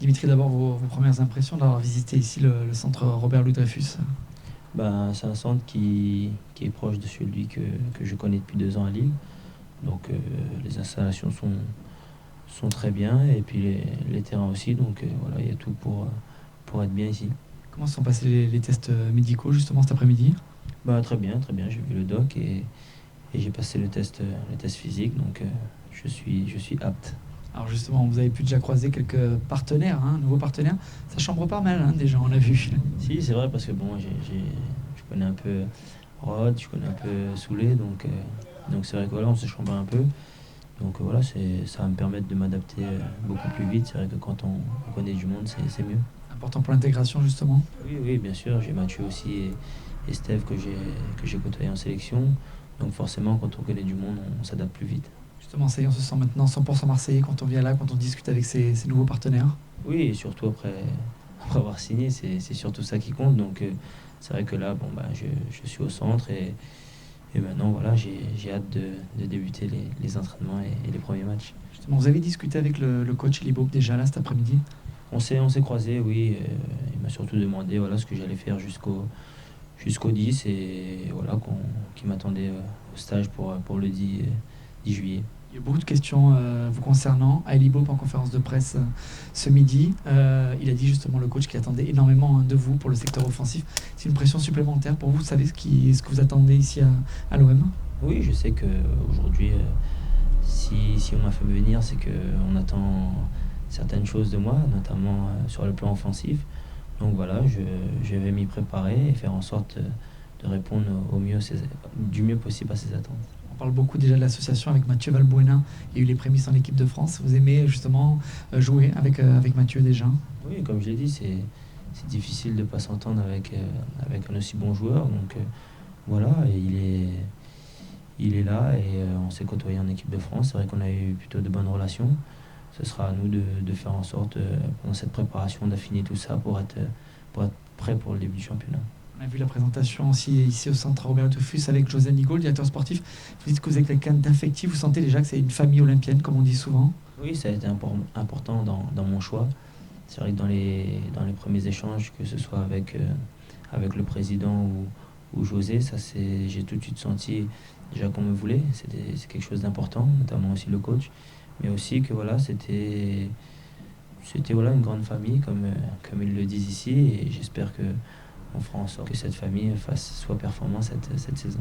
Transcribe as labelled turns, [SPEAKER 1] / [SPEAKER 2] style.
[SPEAKER 1] Dimitri, d'abord vos premières impressions d'avoir visité ici le centre Robert Louis Dreyfus.
[SPEAKER 2] Ben, c'est un centre qui est proche de celui que je connais depuis 2 ans à Lille. Donc les installations sont très bien et puis les terrains aussi. Donc voilà, il y a tout pour être bien ici.
[SPEAKER 1] Comment se sont passés les tests médicaux justement cet après-midi?
[SPEAKER 2] Ben, très bien, très bien. J'ai vu le doc et j'ai passé le test physique. Donc je suis apte.
[SPEAKER 1] Alors justement, vous avez pu déjà croiser quelques partenaires, nouveaux partenaires. Ça chambre pas mal, déjà, on l'a vu.
[SPEAKER 2] Si, c'est vrai parce que bon, je connais un peu Rod, je connais un peu Soulé. Donc c'est vrai que voilà, on se chambre un peu. Donc voilà, ça va me permettre de m'adapter beaucoup plus vite. C'est vrai que quand on connaît du monde, c'est mieux.
[SPEAKER 1] Important pour l'intégration justement.
[SPEAKER 2] Oui, oui, bien sûr. J'ai Mathieu aussi et Steve que j'ai côtoyé en sélection. Donc forcément, quand on connaît du monde, on s'adapte plus vite.
[SPEAKER 1] Justement, ça y est, on se sent maintenant 100% marseillais quand on vient là, quand on discute avec ces nouveaux partenaires.
[SPEAKER 2] Oui, et surtout après avoir signé, c'est surtout ça qui compte. Donc c'est vrai que là, bon, bah, je suis au centre et maintenant, voilà, j'ai hâte de débuter les entraînements et les premiers matchs.
[SPEAKER 1] Justement, vous avez discuté avec le coach Libo déjà là cet après-midi.
[SPEAKER 2] On s'est croisés, oui. Il m'a surtout demandé voilà, ce que j'allais faire jusqu'au 10 et voilà, qui m'attendait au stage pour le 10 juillet.
[SPEAKER 1] Il y a beaucoup de questions vous concernant. Ali Bob en conférence de presse ce midi, il a dit justement le coach qu'il attendait énormément de vous pour le secteur offensif. C'est une pression supplémentaire pour vous. Vous savez ce que vous attendez ici à l'OM?
[SPEAKER 2] Oui, je sais qu'aujourd'hui, si on m'a fait venir, c'est qu'on attend certaines choses de moi, notamment sur le plan offensif. Donc voilà, je vais m'y préparer et faire en sorte de répondre du mieux possible à ces attentes.
[SPEAKER 1] On parle beaucoup déjà de l'association avec Mathieu Valbuena. Il y a eu les prémices en équipe de France. Vous aimez justement jouer avec Mathieu déjà?
[SPEAKER 2] Oui, comme je l'ai dit, c'est difficile de ne pas s'entendre avec un aussi bon joueur. Donc voilà, et il est là et on s'est côtoyé en équipe de France. C'est vrai qu'on a eu plutôt de bonnes relations. Ce sera à nous de faire en sorte, pendant cette préparation, d'affiner tout ça pour être prêt pour le début du championnat.
[SPEAKER 1] On a vu la présentation aussi ici au centre Robert Dreyfus avec José Nigaud, le directeur sportif. Vous dites que vous êtes quelqu'un d'affectif. Vous sentez déjà que c'est une famille olympienne, comme on dit souvent.
[SPEAKER 2] Oui, ça a été important dans mon choix. C'est vrai que dans les premiers échanges, que ce soit avec le président ou José, j'ai tout de suite senti déjà qu'on me voulait. C'est quelque chose d'important, notamment aussi le coach. Mais aussi que voilà, c'était voilà, une grande famille, comme ils le disent ici. Et j'espère qu'on fera en sorte que cette famille soit performante cette saison.